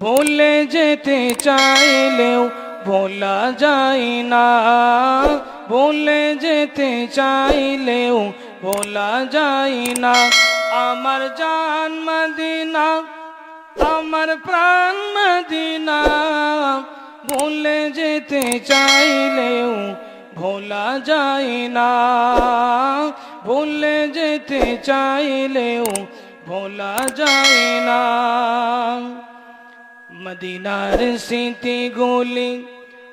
ভুলে যেতে চাইলেও ভোলা যায় না, ভুলে যেতে চাইলেও ভোলা যায় না। আমার জান মদিনা, আমার প্রাণ মদিনা, ভুলে যেতে চাইলেও ভোলা যায় না, ভুলে যেতে চাইলেও ভোলা যায় না। মদিনার স্মৃতিগুলি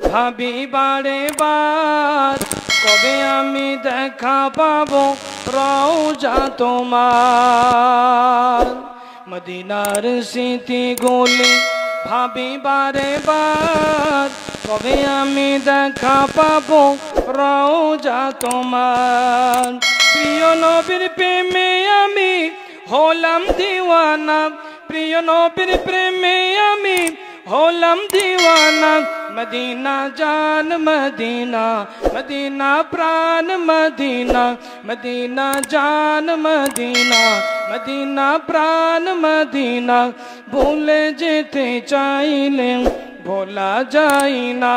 ভাবি বারে বার, কবে আমি দেখা পাবো রওজা তোমার। মদিনার স্মৃতিগুলি ভাবি বারে বার, কবে আমি দেখা পাবো রওজা তোমার। প্রিয় নবীর প্রেমে আমি হলাম দিওয়ানা, প্রিয় নবীর প্রেমে আমি হলাম দিওয়ানা। মদিনা জান মদিনা, মদিনা প্রাণ মদিনা, মদিনা জান মদিনা, মদিনা প্রাণ মদিনা। ভুলে যেতে চাইলে ভোলা যায় না,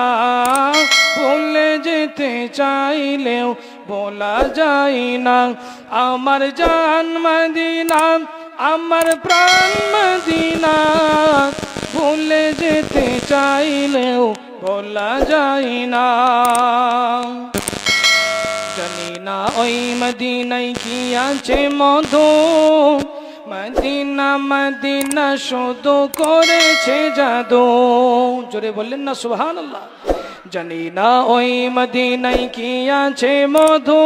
ভুলে যেতে চাইলেও ভোলা যায় না। আমার জান মদিনা, আমার প্রাণ মদিনা, ভুলে যেতে চাইলেও ভোলা যায় না। জানি না ওই মদিনায় কি আছে মধু, মদিনা মদিনা শুধু করেছে জাদু। জোরে বললেন না সুবহানাল্লাহ। জানি না ওই মদিনায় কি আছে মধু,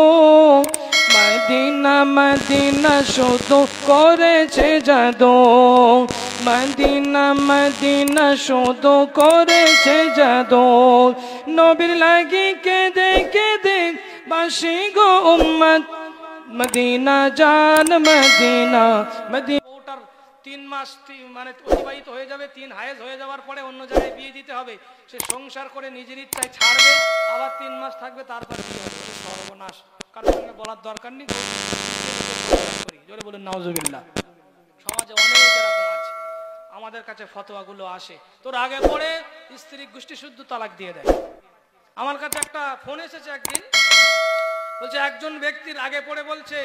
মদিনা মদিনা শুধু করেছে জাদু, মদিনা মদিনা শুধু করেছে জাদু। নবীর লাগি কেঁদে কেঁদে বাসি গো উম্মত, মদিনা জান মদিনা, মদিনা। 3 মাস মানে অতিবাহিত হয়ে যাবে, 3 হায়েজ হয়ে যাওয়ার পরে অন্য জায়গায় বিয়ে দিতে হবে। সে সংসার করে নিজের ইচ্ছায় ছাড়বে, আবার 3 মাস থাকবে, তারপর বিয়ে হবে। সর্বনাশ, কারোর সঙ্গে বলার দরকার নেই। জোরে বলুন নাউজুবিল্লাহ। সমাজে অনেক এরকম আছে, আমাদের কাছে ফতোয়াগুলো আসে, তোর আগে পরে স্ত্রী গোষ্ঠী শুদ্ধ তালাক দিয়ে দেয়। আমার কাছে একটা ফোন এসেছে একদিন, বলছে একজন ব্যক্তির আগে পরে বলছে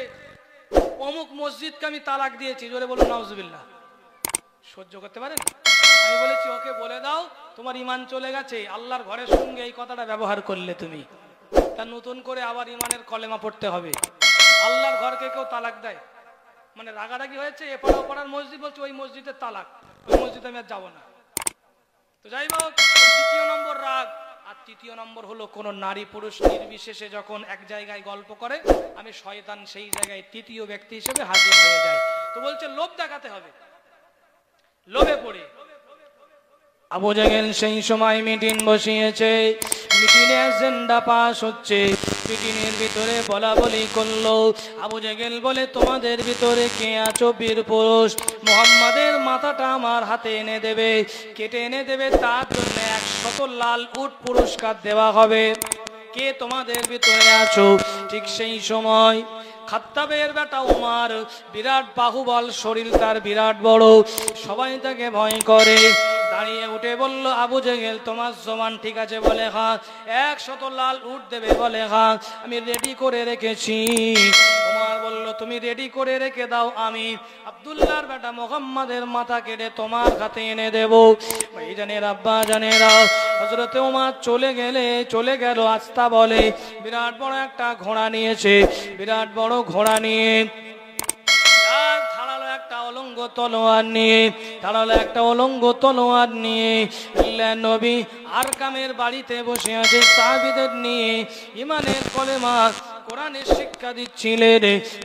অমুক মসজিদকে আমি তালাক দিয়েছি। জোরে বলুন নাউজুবিল্লাহ। সহ্য করতে পারেন? আমি বলেছি ওকে বলে দাও তোমার ঈমান চলে গেছে, আল্লাহর ঘরের সঙ্গে এই কথাটা ব্যবহার করলে তুমি, তা নতুন করে আবার ঈমানের কলেমা পড়তে হবে। আল্লাহর ঘরকে কেউ তালাক দেয় মানে রাগারাগি হয়েছে, এপাড়া ওপাড়ার মসজিদ বলছে ওই মসজিদের তালাক, ওই মসজিদে আমি আর যাবো না। তো যাই হোক, দ্বিতীয় নম্বর রাগ। আর তৃতীয় নম্বর হলো কোন নারী পুরুষ নির্বিশেষে যখন এক জায়গায় গল্প করে, আমি শয়তান সেই জায়গায় তৃতীয় ব্যক্তি হিসেবে হাজির হয়ে যায়। তো বলছে লোভ দেখাতে হবে, লোভে পড়ে আবু জেহেল সেই সময় মিটিং বসিয়েছে, মিটিংয়ে এজেন্ডা পাস হচ্ছে, মিটিংয়ের ভিতরে বলা বলি করলো। আবু জেহেল বলে তোমাদের ভিতরে কে আছো বীর পুরুষ, মুহাম্মাদের মাথাটা আমার হাতে এনে দেবে, কেটে এনে দেবে, তার জন্য 100 লাল উট পুরস্কার দেওয়া হবে। কে তোমাদের ভিতরে আছো? ঠিক সেই সময় খাত্তাবের বেটা উমার, বিরাট বাহুবল, শরীর তার বিরাট বড়, সবাই তাকে ভয় করে, দাঁড়িয়ে উঠে বলল আবু জেহেল তোমার জবান ঠিক আছে? বলে হ্যাঁ। 100 লাল উট দেবে? বলে হ্যাঁ, আমি রেডি করে রেখেছি। উমার বলল তুমি রেডি করে রেখে দাও, আমি আব্দুল্লাহর বেটা মুহাম্মাদের মাথা কেটে তোমার হাতে এনে দেব। ভাইজানের আব্বা জানেরা, হযরত উমার চলে গেল আস্তা বলে, বিরাট বড় একটা ঘোড়া নিয়েছে, বিরাট বড় ঘোড়া নিয়ে ধারালো একটা অলঙ্গ তলোয়ার নিয়ে নবী আরকামের বাড়িতে বসে আছে, সাহাবীদের নিয়ে ঈমানের কলেমা কোরআনের শিক্ষা দিচ্ছিলেন।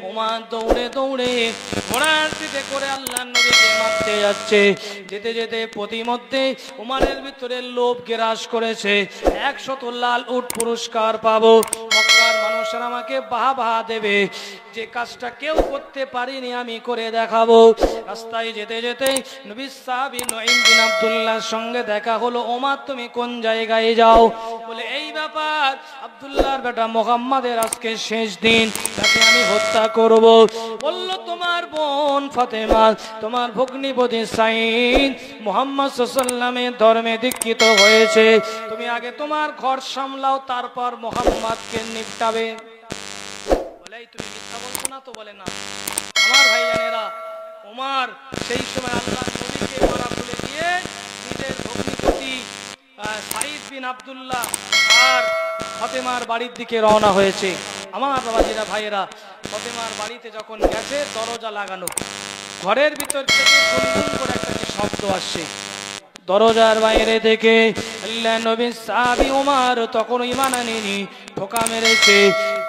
ওমর দৌড়ে দৌড়ে ঘোড়ার পিঠে করে আল্লাহর নবীকে মারতে যাচ্ছে। যেতে যেতে প্রতিমধ্যে ওমরের ভিতরে লোভ গ্রাস করেছে, 100 লাল উট পুরস্কার পাবো। মক্কার মানুষ মানুষরা আমাকে বাহবা দেবে, যে কাজটা কেউ করতে পারিনি আমি করে দেখাবো। রাস্তায় যেতে যেতে নবী সাহাবী নুঈম বিন আব্দুল্লাহর সঙ্গে দেখা হলো। ওমর তুমি কোন জায়গায় যাও? বলে এই ব্যাপার, আব্দুল্লাহর বেটা মুহাম্মাদের আজকে শেষ দিন, তাকে আমি হত্যা করব। বলল তোমার বোন ফাতেমা, তোমার ভগ্নিপতি সাঈদ মুহাম্মদ সাল্লাল্লাহু আলাইহি ওয়াসাল্লামের ধর্মে দীক্ষিত হয়েছে, তুমি আগে তোমার ঘর সামলাও, তারপর মুহাম্মাদকে নিপটাবে। বলে তুমি মিথ্যা বলছো না তো? বলে না। আমার ভাইজানেরা, ওমর সেই সময় আল্লাহর নবীকে মারা ভুলে গিয়ে নিজের ভগ্নিপতি সাঈদ বিন আব্দুল্লাহ আর ফাতেমার বাড়ির দিকে রওনা হয়েছে। আমার বাবাজিরা ভাইয়েরা, ফাতেমার বাড়িতে যখন গেছে দরজা লাগানো, ঘরের ভিতর থেকে গুনগুন করে একটা শব্দ আসছে। দরজার বাইরে থেকে আল্লাহর নবী সাহাবী ওমর তখন ঈমান আনেনি, ঠোকা মেরেছে।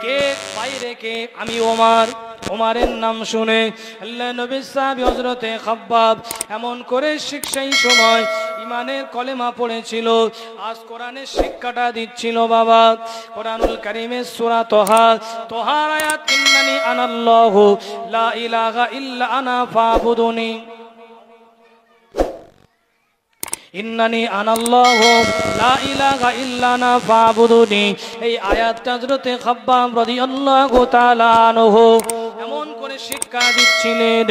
কে বাইরে? কে? আমি ওমর। ওমরের নাম শুনে আল্লাহর নবী সাহাবী হযরতে খাব্বাব এমন করে সেই সময় ঈমানের কলেমা পড়েছিল। আজ কোরআনের শিক্ষাটা দিচ্ছিল বাবা। কোরআনুল কারীমের সূরা তোহার আয়াত ইন্নানি আনাল্লাহু লা ইলাহা ইল্লা আনা ফাবুদুনি, ইন্নানি আনাল্লাহু লা ইলাহা ইল্লা আনা ফাবুদুনি। এই আয়াতটা হযরতে খাব্বাব রাদিয়াল্লাহু তাআলা আনহু এমন করে শিক্ষা দিচ্ছিলেন।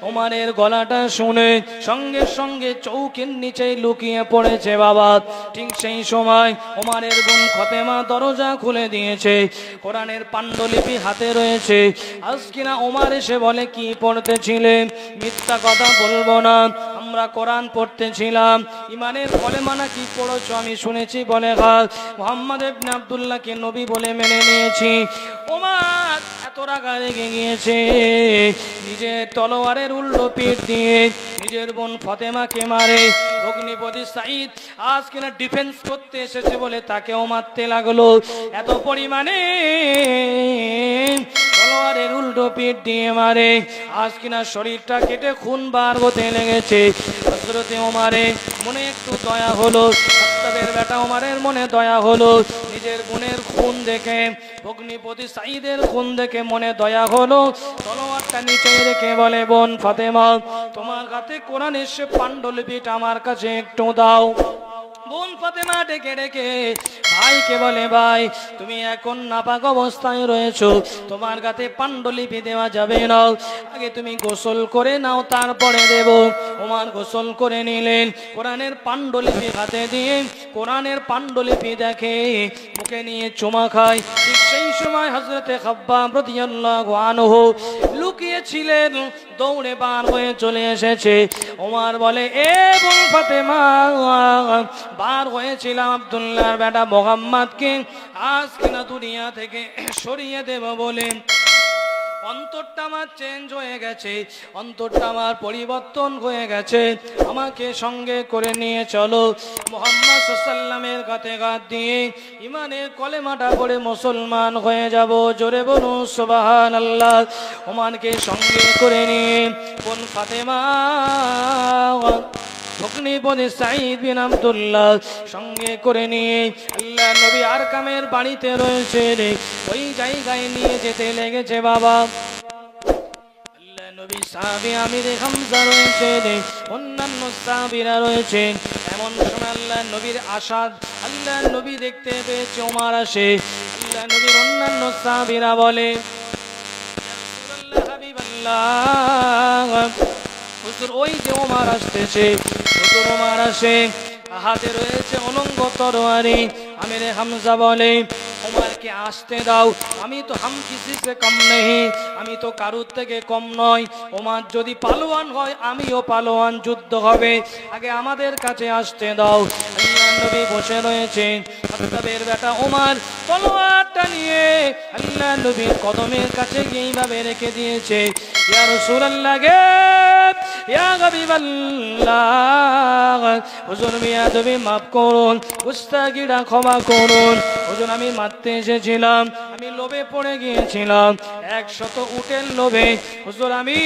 ওমরের গলাটা শুনে সঙ্গে সঙ্গে চৌকির নিচে লুকিয়ে পড়েছে বাবা। ঠিক সেই সময় ওমরের বোন ফাতেমা দরজা খুলে দিয়েছে, কোরআনের পাণ্ডুলিপি হাতে রয়েছে। আজ কিনা ওমর এসে বলে কি পড়তেছিলেন? মিথ্যা কথা বলবো না, আমরা কোরআন পড়তেছিলাম। ঈমানের কলেমা নাকি পড়েছো আমি শুনেছি। বলে হ্যাঁ, মুহাম্মদ ইবনে আব্দুল্লাহকে নবী বলে মেনে নিয়েছি। ওমর এত রাগে রেগে গিয়েছে, নিজের তলোয়ারের উল্টো পিঠ দিয়ে নিজের বোন ফাতেমাকে মারে। ভগ্নিপতি সাঈদ আজ কিনা ডিফেন্স করতে এসেছে বলে তাকেও মারতে লাগলো। এত পরিমাণে তলোয়ারের উল্টো পিঠ দিয়ে মারে, আজ কিনা শরীরটা কেটে খুন বার হতে লেগেছে। হযরতে ওমরের মনে একটু দয়া হলো, খাত্তাবের বেটা ওমরের মনে দয়া হলো। নিজের বোনের খুন দেখে, ভগ্নিপতি সাঈদের খুন দেখে মনে দয়া হলো। তলোয়ারটা নিচে রেখে বলে বোন ফাতেমা, তোমার হাতে কোরআন এসে পাণ্ডুলিপিটা আমার কাছে একটু দাও। বোন ফাতেমা ডেকে ডেকে ভাইকে বলে ভাই তুমি এখন নাপাক অবস্থায় রয়েছো, তোমার গাতে পাণ্ডুলিপি দেওয়া যাবে না, আগে তুমি গোসল করে নাও তারপরে দেব। ওমর গোসল করে নিলেন, কোরআনের পাণ্ডুলিপি হাতে দিয়ে কোরআনের পাণ্ডুলিপি দেখে মুখে নিয়ে চুমা খায়। ঠিক সেই সময় হযরতে খাব্বাব রাদিয়াল্লাহু আনহু লুকিয়েছিলেন, দৌড়ে বার হয়ে চলে এসেছে। ওমর বলে এ বোন ফাতেমা, বার হয়েছিলাম আব্দুল্লাহর বেটা মুহাম্মদকে আজ কিনা দুনিয়া থেকে সরিয়ে দেব বলে। অন্তরটা আমার চেঞ্জ হয়ে গেছে, অন্তরটা আমার পরিবর্তন হয়ে গেছে, আমাকে সঙ্গে করে নিয়ে চলো। মুহাম্মদ সাল্লাল্লাহু আলাইহি ওয়াসাল্লামের গাতে গাত দিয়ে ঈমানের কলেমাটা পড়ে মুসলমান হয়ে যাব। জোরে বলুন সুবহানাল্লাহ। ওমরকে সঙ্গে করে নিয়ে বোন ফাতেমা ভগ্নিপতি সাঈদ বিন আব্দুল্লাহ সঙ্গে করে নিয়ে আল্লাহর নবী আরকামের বাড়িতে রয়েছে, ওই জায়গায় নিয়ে যেতে লেগেছে বাবা। আল্লাহর নবী সাহাবী আমির হামজা রয়েছে, অন্যান্য সাহাবীরা রয়েছে। এমন সময় আল্লাহর নবীর আশাদ আল্লাহর নবী দেখতে পেয়েছে ওমর আসে। আল্লাহর নবীর অন্যান্য সাহাবীরা বলে ইয়া রাসূলুল্লাহ হাবিবাল্লাহ, হুজুর ওই যে ওমর আসতেছে। হুজুর ওমর আসে, হাতে রয়েছে অলঙ্গ তরবারি। আমির হামজা বলে ওমরকে আসতে দাও, আমি তো হাম কিসি সে কম নেই, আমি তো কারুর থেকে কম নয়। ওমর যদি পালোয়ান হয় আমিও পালোয়ান, যুদ্ধ হবে, আগে আমাদের কাছে আসতে দাও। আল্লাহর নবী বসে রয়েছেন, খাত্তাবের বেটা ওমর তলোয়ারটা নিয়ে আল্লাহর নবীর কদমের কাছে এইভাবে রেখে দিয়েছে। ইয়া রাসূলুল্লাহ গে, ইয়া হাবিবাল্লাহ, হুজুর বিয়াদবি মাফ করুন, গুস্তাখিটা ক্ষমা করুন। হুজুর আমি মারতে এসেছিলাম, আমি লোভে পড়ে গিয়েছিলাম, 100 উটের লোভে। হুজুর আমি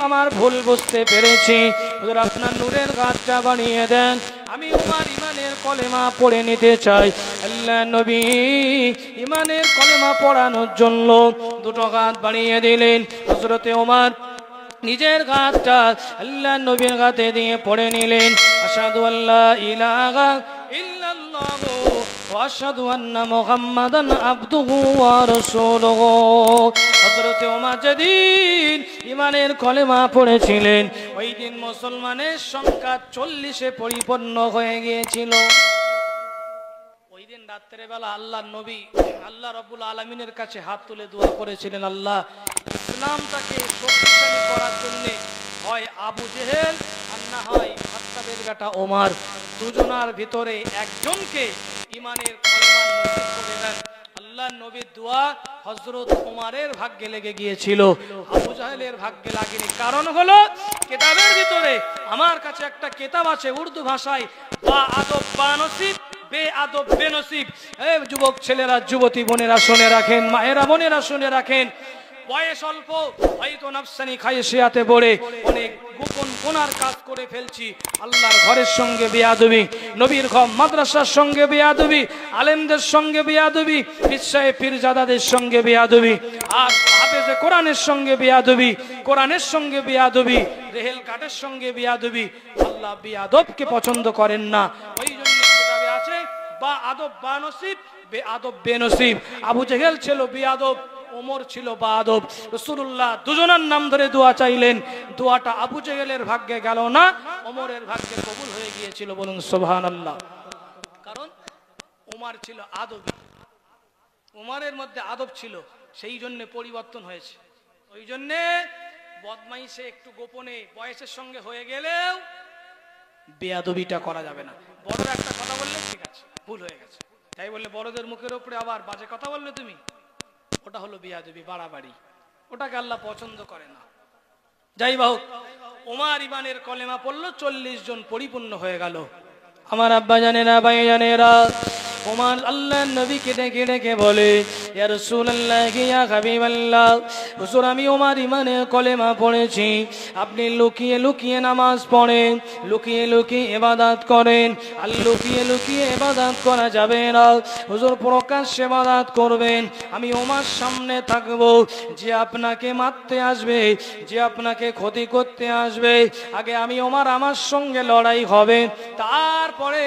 আমার ভুল বুঝতে পেরেছি, হুজুর আপনার নূরের গাছটা বানিয়ে দেন, আমি ওমর ইমানের কলেমা পড়ে নিতে চাই। আল্লাহ নবী ইমানের কলেমা পড়ানোর জন্য দুটো হাত বাড়িয়ে দিলেন। হযরতে ওমর নিজের হাতটা আল্লাহ নবীর হাতে দিয়ে পড়ে নিলেন, আশহাদু আল্লা ইলাহা ইল্লাল্লাহু ওয়া আশহাদু আন্না মুহাম্মাদান আবদুহু ওয়া রাসূলুহু। হযরতে ওমর যেদিন ইমানের কলেমা পড়েছিলেন, ওই দিন মুসলমানের সংখ্যা 40-এ পরিপূর্ণ হয়ে গিয়েছিল। ওই দিন রাত্রে বেলা আল্লাহর নবী আল্লাহ রাব্বুল আলামিনের কাছে হাত তুলে দোয়া করেছিলেন, আল্লাহ ইসলামটাকে শক্তিশালী করার জন্য হয় আবু জেহেল আর না হয় খাত্তাবের বেটা ওমর, দুজনার ভিতরে একজনকে ইমানের কলেমা নসিব করে দেন। আল্লাহর নবীর দোয়া হযরত ওমরের ভাগ্যে লেগে গিয়েছিল, আবু জাহেলের ভাগ্যে লাগেনি। কারণ হলো কিতাবের ভিতরে, আমার কাছে একটা কিতাব আছে উর্দু ভাষায়, বা আদব বা নসিব বে আদব বে নসিব। যুবক ছেলেরা যুবতী বোনেরা শুনে রাখেন, মায়েরা বোনেরা শুনে রাখেন। বয়স অল্প, হয়তো নাফসানি খায়শিয়াতে পড়ে অনেক গোপন গুনার কাজ করে ফেলছি। আল্লাহর ঘরের সঙ্গে বেয়াদবি, নবীর ঘর মাদ্রাসার সঙ্গে বেয়াদবি, আলেমদের সঙ্গে বেয়াদবি, বিশ্বায়ে পীরজাদাদের সঙ্গে বেয়াদবি, আর হাফেজে কোরআনের সঙ্গে বেয়াদবি, কোরআনের সঙ্গে বেয়াদবি, রেহেল কাটের সঙ্গে বেয়াদবি। আল্লাহ বেয়াদবকে পছন্দ করেন না। ওই জন্য কিতাবে আছে বা আদব বা নসিব, বে আদব বে নসিব। আবু জেহেল ছিল বেয়াদব, ওমর ছিল বাদব। রাসূলুল্লাহ দুজনের নাম ধরে দোয়া চাইলেন, দোয়াটা আবু জেহেলের ভাগ্যে গেল না, ওমরের ভাগ্যে কবুল হয়ে গিয়েছিল। বলুন সুবহানাল্লাহ। কারণ ওমর ছিল আদবী, ওমরের মধ্যে আদব ছিল, সেই জন্য পরিবর্তন হয়েছে। ওই জন্য বদমাইশে একটু গোপনে বয়সের সঙ্গে হয়ে গেলেও বেয়াদবিটা করা যাবে না। বড়রা একটা কথা বললে ঠিক আছে, ভুল হয়ে গেছে, তাই বললে বড়দের মুখের উপরে আবার বাজে কথা বললে তুমি, ওটা হলো বেয়াদবি, বাড়াবাড়ি, ওটাকে আল্লাহ পছন্দ করে না। যাই হোক, ওমর ইমানের কলেমা পড়লো, 40 জন পরিপূর্ণ হয়ে গেল। আমার আব্বা জানেরা, ভাই জানেরা, ওমর আল্লাহর নবীকে ডেকে ডেকে বলে, ইয়া রাসূলুল্লাহ, ইয়া হাবিবাল্লাহ, হুজুর আমি ওমর ইমানের কলেমা পড়েছি। আপনি লুকিয়ে লুকিয়ে নামাজ পড়েন, লুকিয়ে লুকিয়ে ইবাদত করেন। আর লুকিয়ে লুকিয়ে ইবাদত করা যাবে না, হুজুর প্রকাশ্যে ইবাদত করবেন। আমি ওমর সামনে থাকব, যে আপনাকে মারতে আসবে, যে আপনাকে ক্ষতি করতে আসবে, আগে আমি ওমর আমার সঙ্গে লড়াই হবে, তারপরে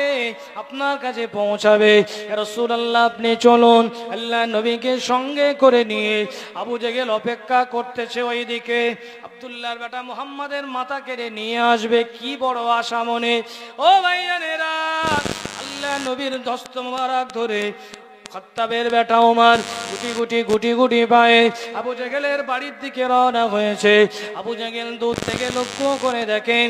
আপনার কাছে পৌঁছাবে। রাসূলুল্লাহ আপনি চলুন। আল্লাহ নবীকে সঙ্গে করে নিয়ে আবু জেহেল অপেক্ষা করতেছে ওইদিকে। আব্দুল্লাহর বেটা মুহাম্মাদের মাথা কেড়ে নিয়ে আসবে, কি বড় আশা মনে। ও ভাইয়ানেরা, আল্লাহ নবীর দস্ত মোবারক ধরে খাত্তাবের বেটা ওমর গুটি গুটি গুটি গুটি পায়ে আবু জেহেলের বাড়ির দিকে রওনা হয়েছে। আবু জেহেল দূর থেকে লক্ষ্য করে দেখেন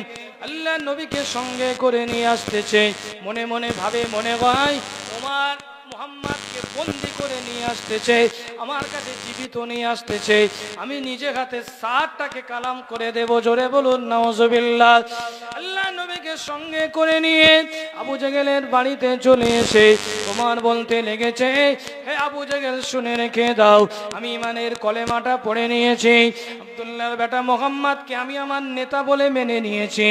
আল্লাহ নবীকে সঙ্গে করে নিয়ে আসতেছে। মনে মনে ভাবে, মনে হয় ওমর মুহাম্মদকে বন্দি করে নিয়ে আসতেছে, আমার কাছে জীবিত নিয়ে আসতেছে, আমি নিজে হাতে সাতটাকে কালাম করে দেব। জোরে বলুন নাউজুবিল্লাহ। আল্লাহ নবীকে সঙ্গে করে নিয়ে আবু জেহেলের বাড়িতে চলে এসে ওমর বলতে লেগেছে, হে আবু জেহেল শুনে রেখে দাও, আমি ইমানের কলেমাটা পড়ে নিয়েছি। আব্দুল্লাহর বেটা মুহাম্মদকে আমি আমার নেতা বলে মেনে নিয়েছি,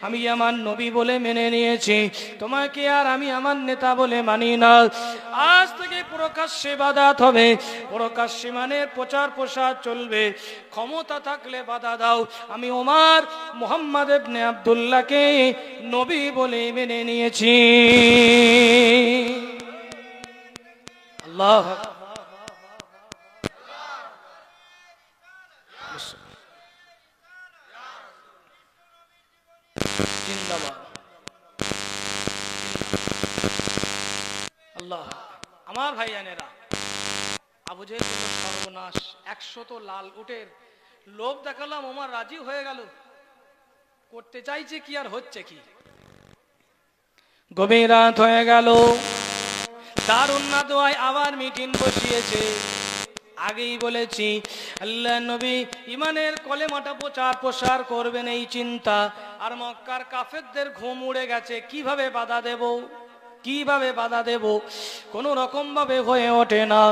আমি আমার নবী বলে মেনে নিয়েছি, তোমাকে আর আমি আমার নেতা বলে মানি না। আজ থেকে প্রকাশ্যে ইবাদত হবে, প্রকাশ্যে মানে প্রচার প্রসার চলবে, ক্ষমতা থাকলে বাধা দাও। আমি ওমর মুহাম্মদ ইবনে আব্দুল্লাহকে নবী বলে মেনে নিয়েছি। আল্লাহ জিন্দাবাদ। আল্লাহ। আমার ভাইয়ানেরা, আবু জেহেল বলল সর্বনাশ, 100 লাল উটের লোভ দেখালাম, ওমর রাজি হয়ে গেল, করতে চাইছে কি আর হচ্ছে কি। গভীর রাত হয়ে গেল, দারুন নাদওয়ায় আবার মিটিং বসিয়েছে। আগেই বলেছি আল্লাহ নবী ইমানের কলেমাটা প্রচার প্রসার করবেন এই চিন্তা, আর মক্কার কাফেরদের ঘুম উড়ে গেছে, কিভাবে বাধা দেব, কিভাবে বাধা দেব, কোনো রকম ভাবে হয়ে ওঠে না।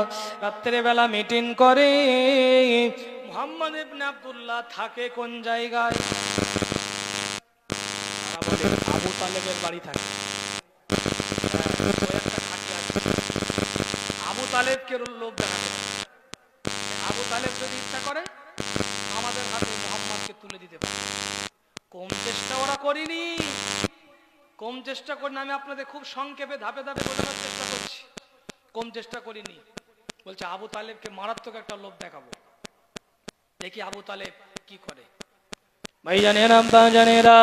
রাত্রে বেলা মিটিং করে। মুহাম্মদ ইবনে আব্দুল্লাহ থাকে কোন জায়গায়? আবু তালেবের বাড়ি থাকে। আবু তালেবকে লোভ দেখাতে, আবু তালেব যদি ইচ্ছা করে আমাদের হাতে মুহাম্মদকে তুলে দিতে পারে। কম চেষ্টা ওরা করিনি, কম চেষ্টা করিনি। আমি আপনাদের খুব সংক্ষেপে ধাপে ধাপে বোঝানোর চেষ্টা করছি। কম চেষ্টা করিনি। বলছে আবু তালেবকে মারাত্মক একটা লোভ দেখাবো, দেখি আবু তালেব কি করে। ভাইজানেরা বাজানেরা,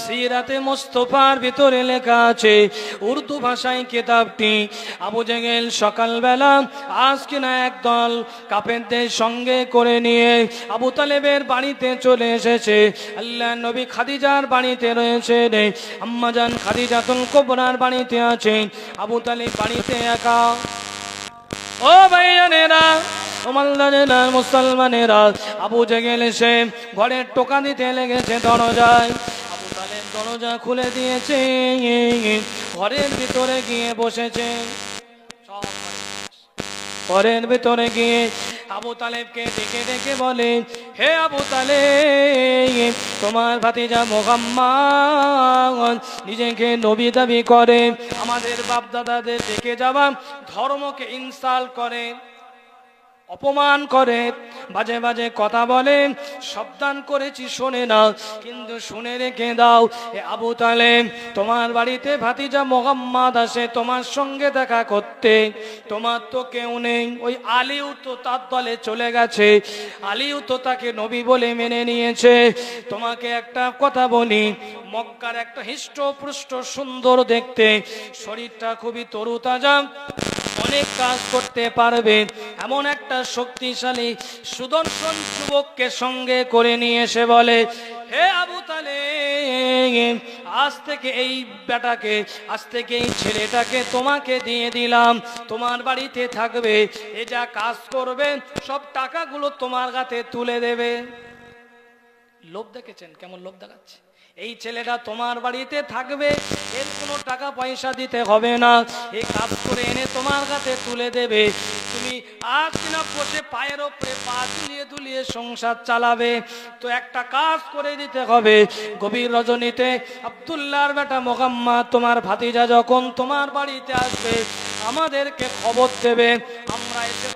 সিরাতে মুস্তাফার ভিতরে লেখা আছে উর্দু ভাষায় কিতাবটি। আবু জেহেল সকালবেলা আজকে না একদল কাফেরদের সঙ্গে করে নিয়ে আবু তালেবের বাড়িতে চলে এসেছে। আল্লাহর নবী খাদিজার বাড়িতে রয়েছে, আম্মাজান খাদিজাতুল কুবরার বাড়িতে আছে, আবু তালেব বাড়িতে একা। ও ভাইজানেরা, মুসলমানেরা, আবু জেহেল এসে ঘরের টোকা দিতে লেগেছে দরজায়। আবু তালেব দরজা খুলে দিয়েছে, ঘরের ভিতরে গিয়ে বসেছে। ঘরের ভিতরে গিয়ে আবু তালেবকে ডেকে ডেকে বলে, হে আবু তালেব, তোমার ভাতিজা মুহাম্মদ নিজেকে নবী দাবি করে, আমাদের বাপ দাদাদের দেখে যাওয়া ধর্মকে ইনসাল্ট করে, অপমান করে, বাজে বাজে কথা বলে। সাবধান করেছি, শোনে না, কিন্তু শুনে রেখে দাও। এ আবু তালেব, তোমার বাড়িতে ভাতিজা মুহাম্মদ আসে তোমার সঙ্গে দেখা করতে, তোমার তো কেউ নেই। ওই আলীও তো তার দলে চলে গেছে, আলীও তো তাকে নবী বলে মেনে নিয়েছে। তোমাকে একটা কথা বলি, মক্কার একটা হৃষ্টপুষ্ট সুন্দর দেখতে, শরীরটা খুবই তরুতাজা, অনেক কাজ করতে পারবে এমন একটা শক্তিশালী সুদর্শন যুবককে সঙ্গে করে নিয়ে এসে বলে, হে আবু তালেব, আজ থেকে এই বেটাকে, আজ থেকে এই ছেলেটাকে তোমাকে দিয়ে দিলাম, তোমার বাড়িতে থাকবে, এ যা কাজ করবে সব টাকাগুলো তোমার হাতে তুলে দেবে। লোভ দেখেছেন কেমন লোভ দেখাচ্ছে? এই ছেলেটা তোমার বাড়িতে থাকবে, এর কোনো টাকা পয়সা দিতে হবে না, এই কাজ করে এনে তোমার কাছে তুলে দেবে। তুমি আজ কিনা বসে পায়ের ওপরে পা দুলিয়ে দুলিয়ে সংসার চালাবে, তো একটা কাজ করে দিতে হবে। গভীর রজনীতে আব্দুল্লাহর বেটা মুহাম্মদ তোমার ভাতিজা যখন তোমার বাড়িতে আসবে, আমাদেরকে খবর দেবে, আমরা এসে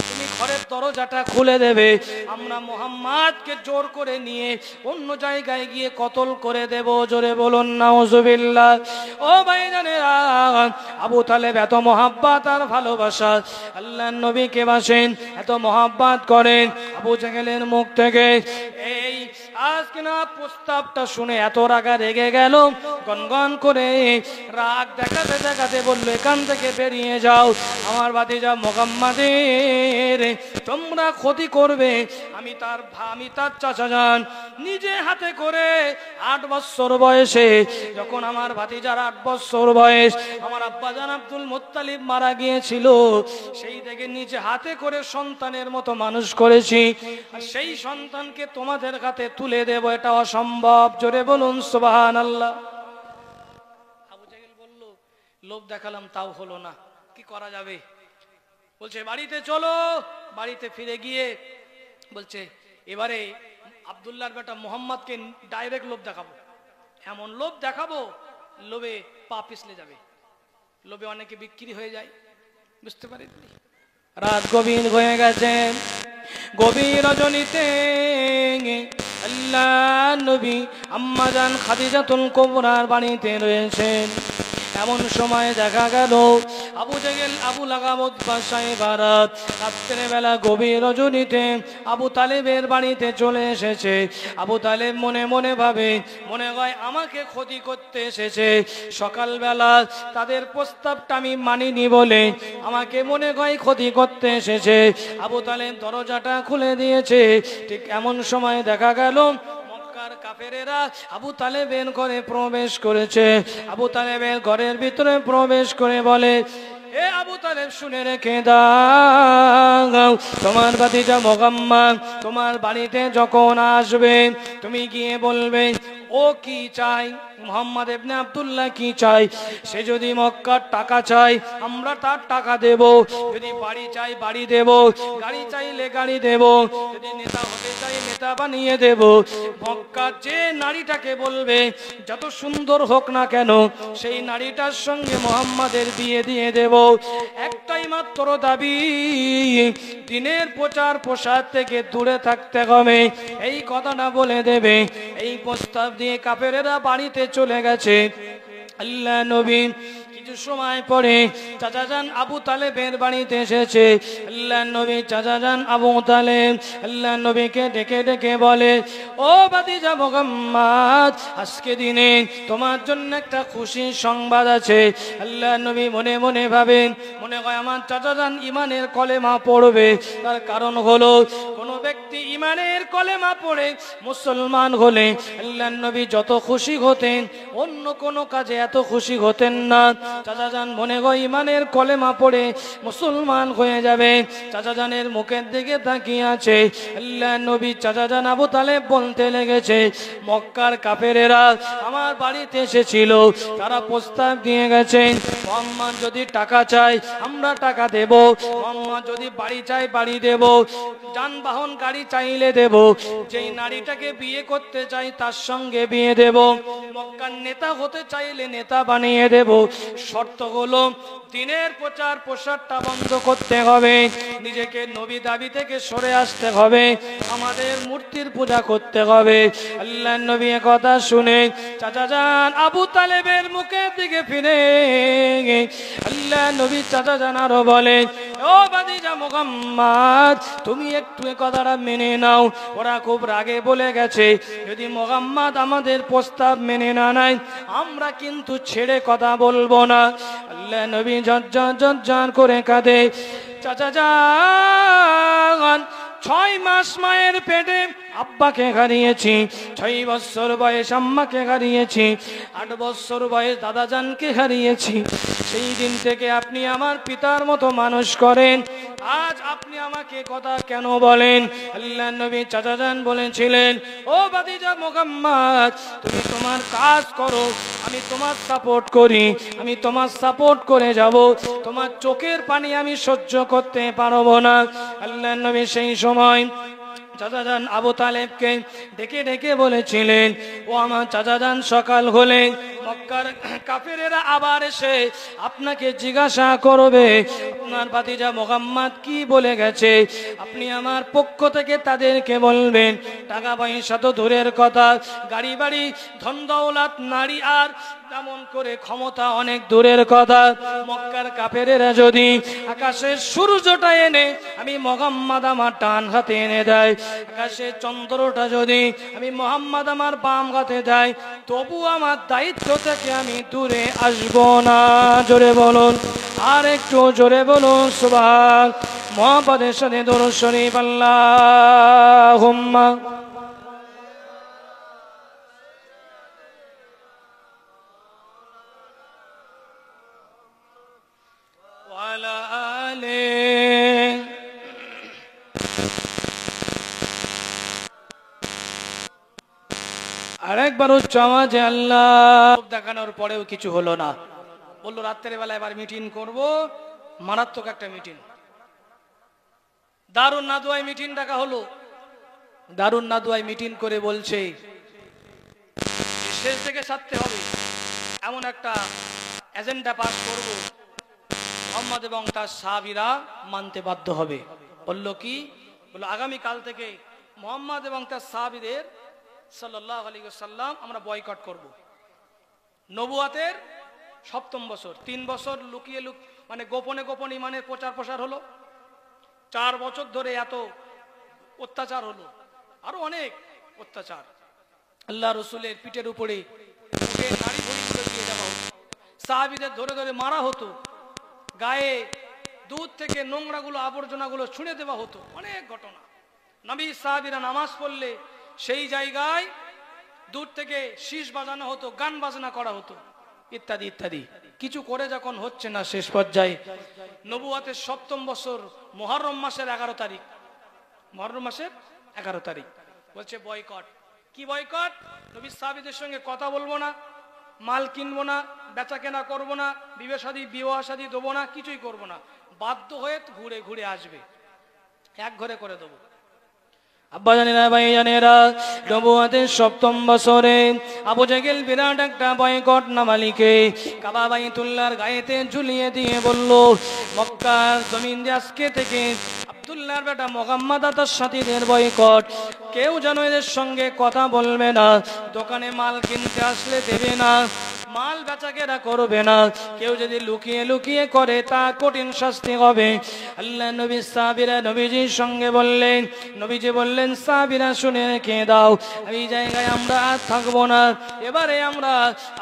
তুমি ঘরের দরজাটা খুলে দেবে, আমরা মুহাম্মদকে জোর করে নিয়ে অন্য জায়গায় গিয়ে কতল করে দেব। জোরে বলুন নাউজুবিল্লাহ। ও ভাইজানেরা, আবু তালেব এত মহাব্বত আর ভালোবাসা, আল্লাহর নবীকে বাসেন, এত মহাব্বত করেন। আবু জেহেলের মুখ থেকে এই আজকে না প্রস্তাবটা শুনে এত রাগা রেগে গেল, গনগন করে রাগ দেখাতে দেখাতে বললো, এখান থেকে বেরিয়ে যাও, আমার ভাতিজা মুহাম্মাদের তোমরা ক্ষতি করবে। আমি তার চাচা যান, নিজে হাতে করে 8 বছর বয়সে, যখন আমার ভাতিজার 8 বছর বয়স, আমার আব্বাজান আব্দুল মুত্তালিব মারা গিয়েছিল, সেই থেকে নিজে হাতে করে সন্তানের মতো মানুষ করেছি, আর সেই সন্তানকে তোমাদের হাতে তুলে দেব, এটা অসম্ভব। জোরে বলুন সুবহানাল্লাহ। আবু জেহেল বলল, লোভ দেখালাম তাও হলো না, কি করা যাবে? বলছে বাড়িতে চলো। বাড়িতে ফিরে গিয়ে বলছে, এবারে আব্দুল্লাহর বেটা মুহাম্মদকে ডাইরেক্ট লোভ দেখাবো, এমন লোভ দেখাবো, লোভে পা পিছলে যাবে, লোভে অনেকে বিক্রি হয়ে যায়। বুঝতে পারেননি? রাত গভীর হয়ে গেছে, গভীর রজনীতে আল্লাহর নবী আম্মাজান খাদিজাতুল কুবরার বাড়িতে রয়েছেন। এমন সময় দেখা গেল আবু জেহেল, আবু লাহাব, সাহেবারাত রাত্রের বেলা গভীর রজনীতে আবু তালেবের বাড়িতে চলে এসেছে। আবু তালেব মনে মনে ভাবে, মনে হয় আমাকে ক্ষতি করতে এসেছে, সকালবেলা তাদের প্রস্তাবটা আমি মানিনি বলে আমাকে মনে হয় ক্ষতি করতে এসেছে। আবু তালেব দরজাটা খুলে দিয়েছে। ঠিক এমন সময় দেখা গেল কাফেরেরা আবু তালেবের ঘরে প্রবেশ করেছে। আবু তালেবের ঘরের ভিতরে প্রবেশ করে বলে, এ আবু তালেব শুনে রেখে দাও, তোমার ভাতিজা মুহাম্মদ তোমার বাড়িতে যখন আসবে, তুমি গিয়ে বলবে, ও ও কি চাই, মুহাম্মদ ইবনে আব্দুল্লাহ কি চাই? সে যদি মক্কার টাকা চাই আমরা তার টাকা দেব, যদি বাড়ি চাই বাড়ি দেব, গাড়ি চাইলে গাড়ি দেব, যদি নেতা হতে চাই নেতা বানিয়ে দেব। মক্কার যে নারীটাকে বলবে যত সুন্দর হোক না কেন সেই নারীটার সঙ্গে মুহাম্মাদের বিয়ে দিয়ে দেব। একটাই মাত্র দাবি, দিনের প্রচার প্রসার থেকে দূরে থাকতে হবে, এই কথাটা বলে দেবে। এই প্রস্তাব দিয়ে কাফেরেরা বাড়িতে চলে গেছে। আল্লাহ নবী কিছু সময় পরে চাচাজান আবু তালেবের বাড়িতে এসেছে। আল্লাহ নবী চাচাজান আবু তালেব আল্লাহ নবীকে ডেকে ডেকে বলে, ও ভাতিজা মুহাম্মদ, আজকে দিনে তোমার জন্য একটা খুশির সংবাদ আছে। আল্লাহ নবী মনে মনে ভাবেন, মনে হয় আমার চাচাজান ইমানের কলেমা পড়বে। তার কারণ হলো কোন ব্যক্তি ইমানের কলেমা পড়ে মুসলমান হলে আল্লাহ নবী যত খুশি হতেন অন্য কোন কাজে এত খুশি হতেন না। চাচাজান মনে হয় ইমানের কলেমা পড়ে মুসলমান হয়ে যাবে। চাচাজানের মুখের দিকে তাকিয়ে আছে। আল্লাহ নবী চাচাজান আবু তালেব বলতে লেগেছে, মক্কার কাফেরেরা আমার বাড়িতে এসেছিল, তারা প্রস্তাব দিয়ে গেছেন মুহাম্মদ যদি টাকা চায় আমরা টাকা দেব, মুহাম্মদ যদি বাড়ি চায় বাড়ি দেব, যানবাহন গাড়ি চাইলে দেব, যেই নারীটাকে বিয়ে করতে চাই তার সঙ্গে বিয়ে দেব, মক্কার নেতা হতে চাইলে নেতা বানিয়ে দেব। শর্ত হলো দিনের প্রচার প্রসারটা বন্ধ করতে হবে, নিজেকে নবী দাবি থেকে সরে আসতে হবে, আমাদের মূর্তির পূজা করতে হবে। আল্লাহর নবী কথা শুনে চাচাজান আবু তালেবের মুখের দিকে ফিরে আল্লাহ নবী চাচাজান আরো বলে, ও ভাতিজা মুহাম্মদ, তুমি একটু কথাটা মেনে নাও। ওরা খুব রাগে বলে গেছে, যদি মুহাম্মদ আমাদের প্রস্তাব মেনে না নেয় আমরা কিন্তু ছেড়ে কথা বলবো না। আল্লাহ নবী ঝরঝর করে কাঁদে। চাচাজান 6 মাস মায়ের পেটে আব্বাকে হারিয়েছি, 6 বছর বয়স আম্মাকে হারিয়েছি, 8 বছর বয়স দাদাজানকে হারিয়েছি। সেই দিন থেকে আপনি আমার পিতার মতো মানুষ করেন, আজ আপনি আমাকে কথা কেন বলেন? আল্লাহ নবী চাচাজান বলেছিলেন, ও ভাতিজা মুহাম্মদ, তুমি তোমার কাজ করো, আমি তোমার সাপোর্ট করি, আমি তোমার সাপোর্ট করে যাব, তোমার চোখের পানি আমি সহ্য করতে পারবো না। আল্লাহ নবী সেই সময় চাচাজান আবু তালেবকে ডেকে ডেকে বলেছিলেন, ও আমার চাচাজান, সকাল হলে মক্কার কাফেরেরা আবার এসে আপনাকে জিজ্ঞাসা করবে আপনার ভাতিজা মুহাম্মদ কি বলে গেছে। আপনি আমার পক্ষ থেকে তাদেরকে বলবেন, টাকা পয়সা তো দূরের কথা, গাড়ি বাড়ি ধন দৌলত নারী আর তেমন করে ক্ষমতা অনেক দূরের কথা, মক্কার কাফেরেরা যদি আকাশের সূর্যটা এনে আমি মুহাম্মদ আমার ডান হাতে এনে দেয়, আকাশের চন্দ্রটা যদি আমি মুহাম্মদ আমার বাম হাতে দেয়, তবু আমার দায়িত্ব থেকে আমি দূরে আসবো না। জোরে বলুন, আর একটু জোরে বলুন সুবহান। মুহাম্মদের সাথে দরুদ শরীফ আল্লাহুম্মা। আরেকবার উচ্চ আওয়াজে আল্লাহ। দেখানোর পরেও কিছু হলো না, বললো রাত্রের বেলা এবার মিটিং করব, মারাত্মক একটা মিটিং। দারুন নাদুয়ায় মিটিং ডাকা হলো। দারুন নাদুয়ায় মিটিং করে বলছে শেষ থেকে সারতে হবে, এমন একটা এজেন্ডা পাস করব মুহাম্মদ এবং তার সাহাবীরা মানতে বাধ্য হবে। বললো কি? বললো আগামীকাল থেকে মুহাম্মদ এবং তার সাহাবীদের সাল্লাল্লাহু আলাইহি ওয়াসাল্লাম আমরা বয়কট করব। নবুয়াতের 7ম বছর, 3 বছর লুকিয়ে মানে গোপনে গোপনে ইমানের প্রচার প্রসার হলো, 4 বছর ধরে এত অত্যাচার হলো, আরো অনেক অত্যাচার। আল্লাহ রসুলের পিঠের উপরে উঠে নারী ভুঁড়িগুলো দিয়ে দেওয়া হতো, সাহাবীদের ধরে ধরে মারা হতো, গায়ে দুধ থেকে নোংরাগুলো আবর্জনাগুলো ছুঁড়ে দেওয়া হতো, অনেক ঘটনা। নবী সাহাবীরা নামাজ পড়লে সেই জায়গায় দূর থেকে শীষ বাজানো হতো, গান বাজনা করা হতো, ইত্যাদি ইত্যাদি। কিছু করে যখন হচ্ছে না, শেষ পর্যায়ে নবুয়াতের 7ম বছর মুহররম মাসের 11 তারিখ, মুহররম মাসের 11 তারিখ বলছে বয়কট। কি বয়কট? নবীর সাহাবীদের সঙ্গে কথা বলবো না, মাল কিনবো না, বেচা কেনা করবো না, বিবাহ শাদী দেবো না, কিছুই করবো না। বাধ্য হয়ে ঘুরে ঘুরে আসবে, এক ঘরে করে দেবো। আব্বা জানেরা, ভাই জানেরা, নবুয়তের ৭ম বছরে আবু জেহেল বিরাট একটা বয়কট নামা লিখে কাবা বাইতুল্লাহর গায়েতে ঝুলিয়ে দিয়ে বলল, মক্কার জমিন দিয়ে আজকে থেকে আব্দুল্লাহর বেটা মুহাম্মদ আর তার সাথীদের বয়কট, কেউ যেন এদের সঙ্গে কথা বলবে না, দোকানে মাল কিনতে আসলে দেবে না, মাল বেচাকেনা করবে না, কেউ যদি লুকিয়ে লুকিয়ে করে তা কঠিন শাস্তি হবে। আল্লাহ নবী সাহাবীরা নবীজির সঙ্গে বললেন, নবীজি বললেন, সাহাবীরা শুনে রেখে দাও, এই জায়গায় আমরা আর থাকবো না, এবারে আমরা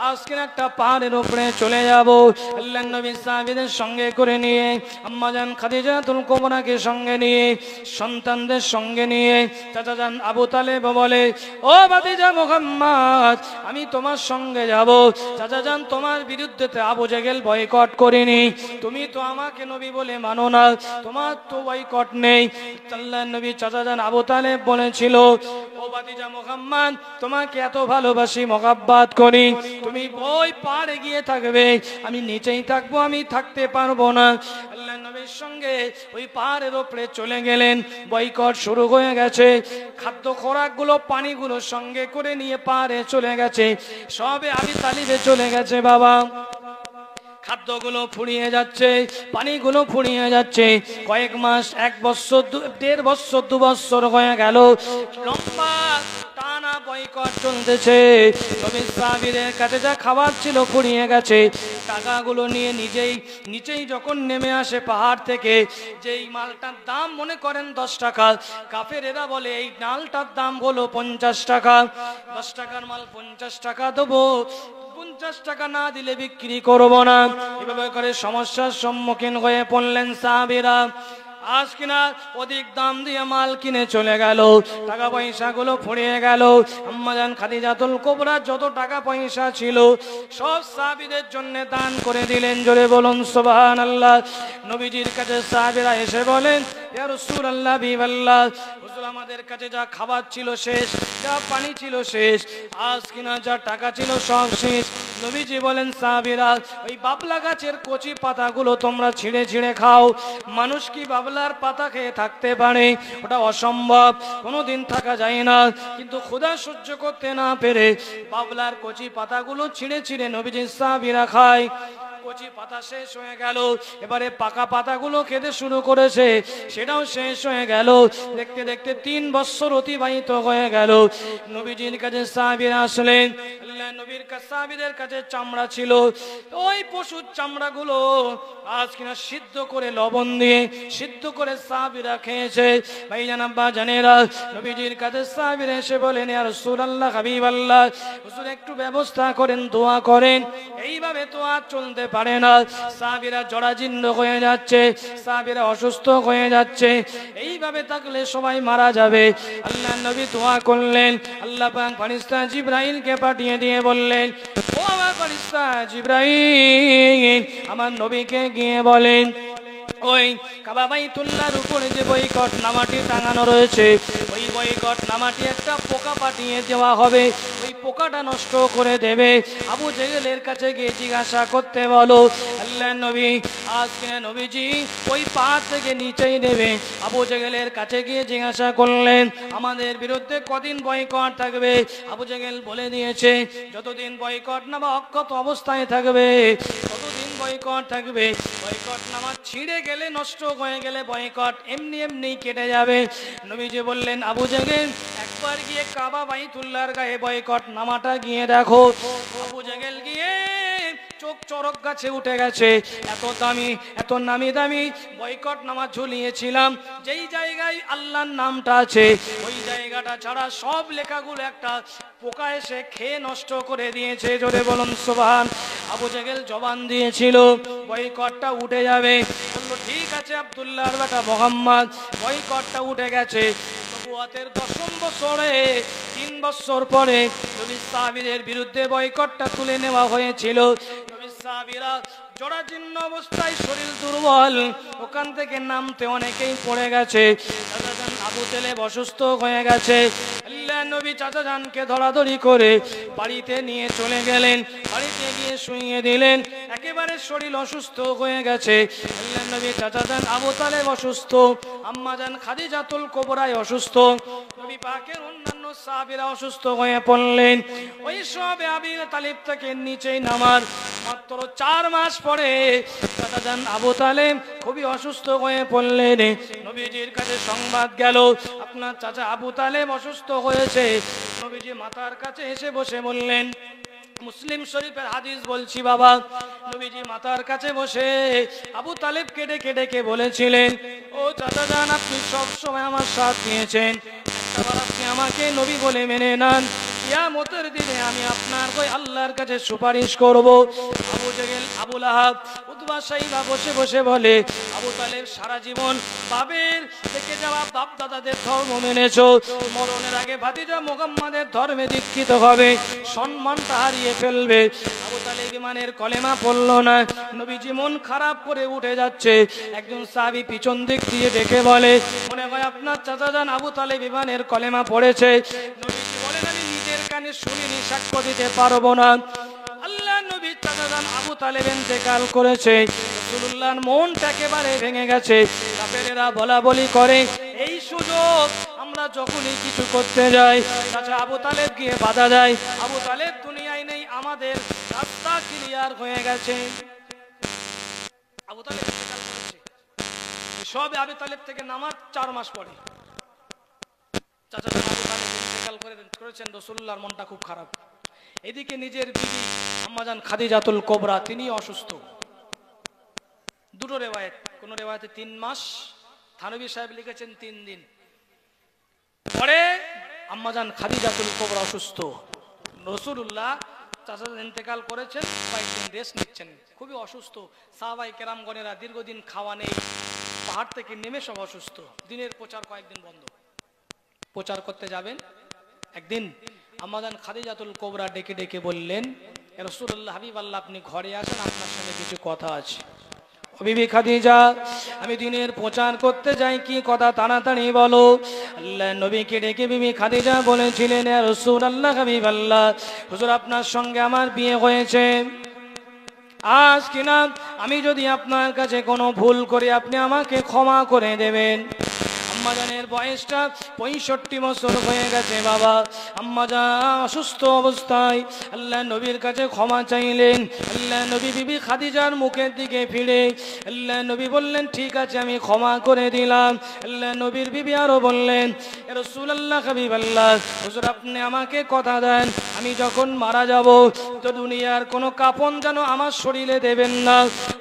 আজকে একটা পাহাড়ের উপরে চলে যাব। আল্লাহ নবী সাহাবীদের সঙ্গে করে নিয়ে আম্মাজান খাদিজাতুল কুবরাকে সঙ্গে নিয়ে সন্তানদের সঙ্গে নিয়ে চাচা যান আবু তালেব বলে, ও ভাতিজা মুহাম্মদ, আমি তোমার সঙ্গে যাব। চাচা যান, তোমার বিরুদ্ধে আবু জেহেল বয়কট করেনি, তুমি তো আমাকে নবী বলে মানো না, তোমার তো বয়কট নেই। আল্লাহর নবী চাচা যান আবু তালেব বলেছিল, ও ভাতিজা মুহাম্মদ, তোমাকে এত ভালোবাসি, মহব্বত করি, তুমি ওই পাড়ে গিয়ে থাকবে, আমি নিচেই থাকবো, আমি থাকতে পারবো না। আল্লাহর নবীর সঙ্গে ওই পাহাড়ের উপরে চলে গেলেন। বয়কট শুরু হয়ে গেছে, খাদ্য খোরাকগুলো পানিগুলো সঙ্গে করে নিয়ে পাহাড়ে চলে গেছে, সবে আবি তালিবে চলে গেছে বাবা। খাদ্যগুলো ফুরিয়ে যাচ্ছে, পানিগুলো ফুরিয়ে যাচ্ছে, কয়েক মাস, 1 বছর, 1.5 বছর, 2 বছর হয়ে গেল, লম্বা টানা বয়কট চলতেছে। নবীর সাহাবীদের কাছে যা খাবার ছিল ফুরিয়ে গেছে, টাকাগুলো নিয়ে নিচেই যখন নেমে আসে পাহাড় থেকে, যেই মালটার দাম মনে করেন 10 টাকা, কাফেরেরা বলে এই ডালটার দাম হলো 50 টাকা, 10 টাকার মাল 50 টাকা দেবো, 50 টাকা না দিলে বিক্রি করবো না। এভাবে করে সমস্যার সম্মুখীন হয়ে পড়লেন সাহাবীরা। আজ কিনা অধিক দাম দিয়ে মাল কিনে চলে গেল, টাকা পয়সা গুলো ফুরিয়ে গেল। আম্মাজান খাদিজাতুল কুবরা যত টাকা পয়সা ছিল সব সাহাবীদের জন্য দান করে দিলেন। জোরে বলুন সুবহানাল্লাহ। নবীজির কাছে সাহাবীরা এসে বলেন, ইয়া রাসূলুল্লাহ, বিবাল্লাহ, হুজুর আমাদের কাছে যা খাবার ছিল শেষ, যা পানি ছিল শেষ, আজ কিনা যা টাকা ছিল সব শেষ। নবীজি বলেন, সাহাবীরা, ওই বাবলা গাছের কচি পাতাগুলো তোমরা ছিঁড়ে ছিঁড়ে খাও। মানুষ কি বাবলার পাতা খেয়ে থাকতে পারে? ওটা অসম্ভব, কোনোদিন থাকা যায় না। কিন্তু ক্ষুধা সহ্য করতে না পেরে বাবলার কচি পাতাগুলো ছিঁড়ে ছিঁড়ে নবীজির সাহাবীরা খায়। কচি পাতা শেষ হয়ে গেল, এবারে পাকা পাতাগুলো খেতে শুরু করেছে, সেটাও শেষ হয়ে গেল। দেখতে দেখতে 3 বছর অতিবাহিত হয়ে গেল। নবীজির কাছে সাহাবীরা আসলেন। আল্লাহ নবীর কাছে সাহাবীদের কাছে চামড়া ছিল, ওই পশুর চামড়াগুলো আজ কিনা সিদ্ধ করে লবণ দিয়ে সিদ্ধ করে সাহাবীরা খেয়েছে। ভাইজান, আব্বা জানেরা, নবীজির কাছে সাহাবীরা এসে বলেন, ইয়া রাসূলুল্লাহ, হাবিবাল্লাহ, হুজুর একটু ব্যবস্থা করেন, দোয়া করেন। এইভাবে তো আর চলতে পারে না। সাহাবীরা জরাজীর্ণ হয়ে যাচ্ছে, সাহাবীরা অসুস্থ হয়ে যাচ্ছে, এইভাবে থাকলে সবাই মারা যাবে। আল্লাহ নবী দোয়া করলেন। আল্লাহ পাক ফেরেশতা জিবরাইলকে পাঠিয়ে দিয়ে বললেন, ও আমার ফেরেশতা জিবরাইল, আমার নবীকে গিয়ে বলেন, ওই কাবা বাইতুল্লাহর উপরে যে বয়কট নামাটি টাঙানো রয়েছে, ওই বয়কট নামাটি একটা পোকা পাঠিয়ে দেওয়া হবে, ওই পোকাটা নষ্ট করে দেবে। আবু জেহেলের কাছে গিয়ে জিজ্ঞাসা করতে বলো। আল্লাহ নবী, আজকে নবীজি ওই পাহাড় থেকে নিচেই নেবে। আবু জেহেলের কাছে গিয়ে জিজ্ঞাসা করলেন, আমাদের বিরুদ্ধে কদিন বয়কট থাকবে? আবু জেহেল বলে দিয়েছে, যতদিন বয়কট নামা অক্ষত অবস্থায় থাকবে ততদিন বয়কট থাকবে। বয়কট নামা ছিঁড়ে গেলে, নষ্ট হয়ে গেলে বয়কট এমনি এমনি কেটে যাবে। নবীজি বললেন, আবু জেহেল, একবার গিয়ে কাবা বাইতুল্লাহর গায়ে বয়কট নামাটা গিয়ে দেখো। আবু জেহেল গিয়ে চোখ চরক গাছে উঠে গেছে। এত দামি, এত নামি দামি বয়কট নামা ঝুলিয়েছিলাম, যেই জায়গায় আল্লাহর নামটা আছে ওই জায়গাটা ছাড়া সব লেখাগুলো একটা পোকা এসে খেয়ে নষ্ট করে দিয়েছে। জোরে বলুন সুবহান। আবু জেহেল জবান দিয়েছিল বয়কটটা উঠে যাবে। বললো, ঠিক আছে আব্দুল্লাহর বেটা মুহাম্মদ, বয়কটটা উঠে গেছে। নবুয়তের 10ম বছরে 3 বছর পরে নবী সাহাবীদের বিরুদ্ধে বয়কটটা তুলে নেওয়া হয়েছিল। নবী সাহাবীরা জরাজীর্ণ অবস্থায়, শরীর দুর্বল, ওখান থেকে নামতে অনেকেই পড়ে গেছে। আবু তালেব অসুস্থ হয়ে গেছে। আল্লাহ নবী চাচা জানকে ধরাধরি করে বাড়িতে নিয়ে চলে গেলেন। বাড়িতে গিয়ে শুইয়ে দিলেন। একেবারে শরীর অসুস্থ হয়ে গেছে। আল্লাহর নবী চাচা জান আবু তালেব অসুস্থ, আম্মা জান খাদিজাতুল কুবরা অসুস্থ, নবী পাকের অন্যান্য সাহাবীরা অসুস্থ হয়ে পড়লেন। ওই সব আবু তালেব থেকে নিচে নামার মাত্র 4 মাস পরে চাচা জান আবু তালেব খুবই অসুস্থ হয়ে পড়লেন। নবীজির কাছে সংবাদ গেল, আপনার চাচা আবু তালেব অসুস্থ হয়েছে। নবীজি মাতার কাছে এসে বসে বললেন, মুসলিম শরীফের হাদিস বলছি বাবা, নবীজি মাতার কাছে বসে আবু তালেবকে ডেকে ডেকে বলেছিলেন, ও চাচা জান, আপনি সব সময় আমার সাথ দিয়েছেন, একবার আপনি আমাকে নবী বলে মেনে নেন, কিয়ামতের দিনে আমি আপনার কই আল্লাহর কাছে সুপারিশ করব। আবু জেহেল, আবু লাহাব, উতবা সাইবা বসে বসে বলে, আবু তালেব সারা জীবন বাবের থেকে যাওয়া বাপ দাদাদের ধর্ম মেনেছো, মরণের আগে ভাতিজা মুহাম্মাদের ধর্মে দীক্ষিত হবে, সম্মানটা হারিয়ে ফেলবে। আবু তালেব ইমানের কলেমা পড়ল না। নবীজি মন খারাপ করে উঠে যাচ্ছে। একজন সাহাবী পিছন দিক দিয়ে ডেকে বলে, মনে হয় আপনার চাচা জান আবু তালেব ইমানের কলেমা পড়েছে। নবীজি বলেন, আমি নিজের কানে শুনিনি, সাক্ষ্য দিতে পারবো না। আল্লাহ নবী চাচা জান আবু তালেব ইন্তেকাল করেছে। রাসূলুল্লাহর মনটা একেবারে ভেঙে গেছে। কাফেরেরা বলা বলি করে, এই সুযোগ আমরা যখনই কিছু করতে যাই চাচা আবু তালেব গিয়ে বাধা যায়। আবু তালেব দুনিয়ায় নেই, আমাদের রাস্তা ক্লিয়ার হয়ে গেছে। আবু তালেব ইন্তেকাল করেছে। সব আবু তালেব থেকে নামার 4 মাস পরে চাচা জান আবু তালেব ইন্তেকাল করেছেন। রাসূলুল্লাহর মনটা খুব খারাপ। এদিকে নিজের বিবি আম্মা জান খাদিজাতুল কুবরা তিনি অসুস্থ। দুটো রিওয়ায়াত, কোন রিওয়ায়াতে 3 মাস, থানবী সাহেব লিখেছেন 3 দিন পরে আম্মা জান খাদিজাতুল কুবরা অসুস্থ। রাসূলুল্লাহ চাচা ইন্তেকাল করেছেন, কয়েকদিন রেস্ট নিচ্ছেন, খুবই অসুস্থ। সাহাবায়ে কেরামগণেরা দীর্ঘদিন খাওয়া নেই, পাহাড় থেকে নেমে সব অসুস্থ। দিনের প্রচার কয়েকদিন বন্ধ। প্রচার করতে যাবেন, একদিন আম্মা জান খাদিজাতুল কুবরা ডেকে ডেকে বললেন, রাসূলুল্লাহ হাবিবাল্লাহ, আপনি ঘরে আসেন, আপনার সঙ্গে কিছু কথা আছে। ও বিবি খাদিজা, আমি দিনের প্রচার করতে যাই, কি কথা তাড়াতাড়ি বলো। আল্লাহ নবীকে ডেকে বিবি খাদিজা বলেছিলেন, ইয়া রাসূলুল্লাহ হাবিবাল্লাহ, হুজুর আপনার সঙ্গে আমার বিয়ে হয়েছে। আজ কিনা আমি যদি আপনার কাছে কোনো ভুল করি আপনি আমাকে ক্ষমা করে দেবেন। আম্মা জানের বয়সটা 65 বছর হয়ে গেছে বাবা। আম্মা জান অসুস্থ অবস্থায় আল্লাহ নবীর কাছে ক্ষমা চাইলেন। আল্লাহ নবী বিবি খাদিজার মুখের দিকে ফিরে আল্লাহ নবী বললেন, ঠিক আছে আমি ক্ষমা করে দিলাম। আল্লাহ নবীর বিবি আরো বললেন, ইয়া রাসূলুল্লাহ হাবিবাল্লাহ, হুজুর আপনি আমাকে কথা দেন, আমি যখন মারা যাব তো দুনিয়ার কোনো কাপন যেন আমার শরীরে দেবেন না।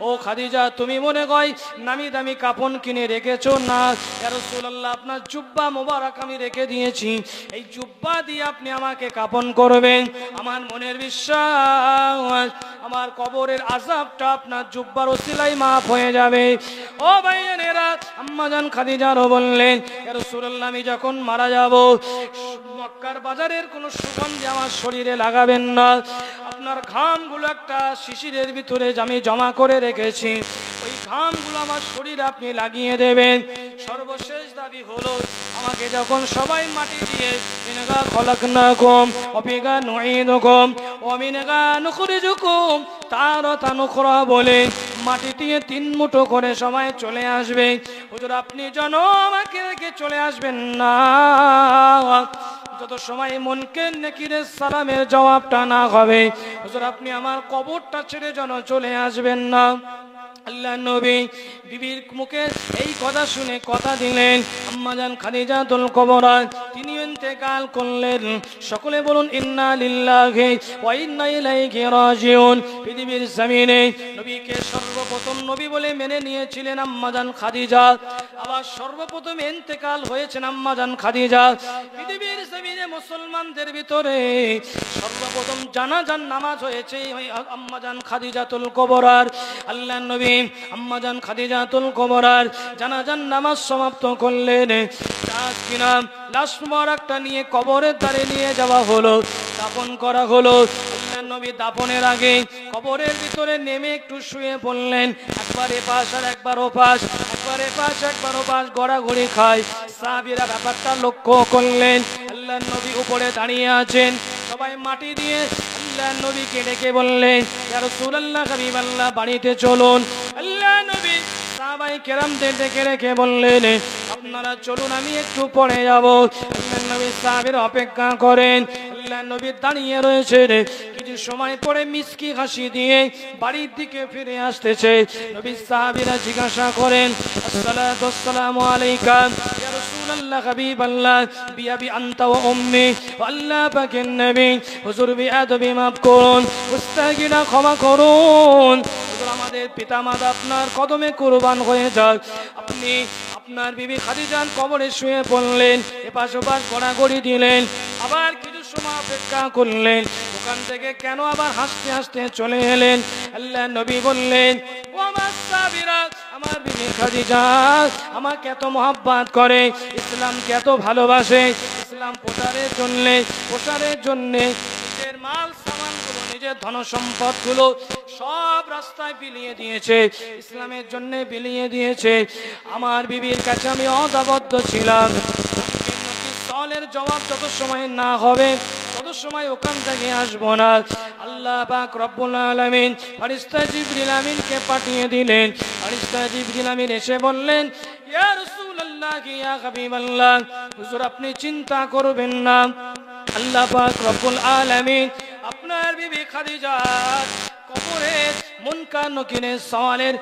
ও খাদিজা, তুমি মনে হয় নামি দামি কাপন কিনে রেখেছো না? ইয়া রাসূলুল্লাহ, আপনার জুব্বা মোবারক আমি রেখে দিয়েছি, এই জুব্বা দিয়ে আপনি আমাকে কাপন করবেন। আমার মনের বিশ্বাস আমার কবরের আযাবটা আপনার জুব্বার ওসিলায় মাফ হয়ে যাবে। ও ভাইয়েরা, আম্মা জান খাদিজারও বললেন, ইয়া রাসূলুল্লাহ আমি যখন মারা যাব মক্কার বাজারের কোনো সুগন্ধি আমার শরীরে লাগাবেন না। আপনার ঘামগুলো একটা শিশিরের ভিতরে আমি জমা করে রেখেছি, ওই ঘামগুলো আমার শরীরে আপনি লাগিয়ে দেবেন। সর্বশেষ দাবি হলো, আমাকে যখন সবাই মাটি দিয়ে মিনগা খলাকনাকুম ওয়া ফিহা নুঈদুকুম ওয়া মিনগা নুখরিজুকুম তারাতান উখরা বলে মাটি দিয়ে 3 মুঠো করে সবাই চলে আসবে। হুজুর আপনি যেন আমাকে রেখে চলে আসবেন না, যত সময় মুনকার নাকিরের সালামের জবাবটা না হবে। হুজুর আপনি আমার কবরটা ছেড়ে যেন চলে আসবেন না। আল্লাহ নবী বিবির মুখে এই কথা শুনে কথা দিলেন। আম্মা জান খাদিজাতুল কুবরা তিনি ইন্তেকাল করলেন। সকলে বলুন ইন্না লিল্লাহি ওয়া ইন্না ইলাইহি রাজিউন। পৃথিবীর জমিনে নবীকে সর্বপ্রথম নবী বলে মেনে নিয়েছিলেন আম্মা জান খাদিজা, আবার সর্বপ্রথম ইন্তেকাল হয়েছেন আম্মা জান খাদিজা। পৃথিবীর জমিনে মুসলমানদের ভিতরে সর্বপ্রথম জানাজার নামাজ হয়েছে আম্মা জান খাদিজাতুল কুবরার। আল্লাহ নবী আম্মা জান খাদিজাতুল কুবরার জানাজার নামাজ সমাপ্ত করলেন। আজ কিনা লাশ মোবারকটা নিয়ে কবরের ধারে নিয়ে যাওয়া হলো, দাফন করা হলো। আল্লাহ নবী দাফনের আগে কবরের ভিতরে নেমে একটু শুয়ে পড়লেন। একবার এপাশ আর একবার ওপাশ, একবার এপাশ একবার ওপাশ গড়াগড়ি খায়। সাহাবীরা ব্যাপারটা লক্ষ্য করলেন। আল্লাহ আল্লাহর নবী উপরে দাঁড়িয়ে আছেন, সবাই মাটি দিয়ে আল্লাহর নবীকে ডেকে বললেন, ইয়া রাসূলুল্লাহ হাবিবাল্লাহ বাড়িতে চলুন। আল্লাহর নবী সাহাবায়ে কেরামদের ডেকে রেখে বললেন, আপনারা চলুন, আমি একটু পরে যাব। আল্লাহর নবী সাহাবীরা অপেক্ষা করেন, আল্লাহর নবী দাঁড়িয়ে রয়েছেন। কিছু সময় পরে মিষ্টি হাসি দিয়ে বাড়ির দিকে ফিরে আসতেছে। নবী সাহাবীরা জিজ্ঞাসা করেন, আসসালাতু ওয়াসসালামু আলাইকা ইয়া রাসূলুল্লাহ হাবিবাল্লাহ, বিআবি আনতা ওয়া উম্মি, আল্লাহ পাকের নবী হুজুর বিআদবি মাফ করুন, মুস্তাগিনা ক্ষমা করুন। হুজুর আমাদের পিতামাতা আপনার কদমে কুরবান হয়ে যাক। আপনি আপনার বিবি খাদিজার কবরে শুয়ে পড়লেন, এপাশ ওপাশ গড়াগড়ি দিলেন, আবার কিছু সময় অপেক্ষা করলেন। ওখান থেকে কেন আবার হাসতে হাসতে চলে এলেন? আল্লাহর নবী বললেন, ও আমার সাহাবীরা, আমার বিবি খাদিজা আমাকে এত মহব্বত করে, ইসলামকে এত ভালোবাসে, ইসলাম প্রচারের জন্য নিজের মাল সামানগুলো, নিজের ধন সম্পদগুলো সব রাস্তায় বিলিয়ে দিয়েছে, ইসলামের জন্য বিলিয়ে দিয়েছে। আমার বিবির কাছে আমি অদাবদ্ধ ছিলাম। সওয়ালের জবাব যত সময় না হবে তত সময় ওখান থেকে আসবো না। আল্লাহ পাক রব্বুল আলামিন ফেরেশতা জিবরিল আমিনকে পাঠিয়ে দিলেন। ফেরেশতা জিবরিল আমিন এসে বললেন, ইয়া রাসূলুল্লাহ, ইয়া হাবিবাল্লাহ, হুজুর আপনি চিন্তা করবেন না, আল্লাহ পাক রব্বুল আলামিন আপনার বিবি খাদিজার কবরে মুনকার নকিরের সওয়ালের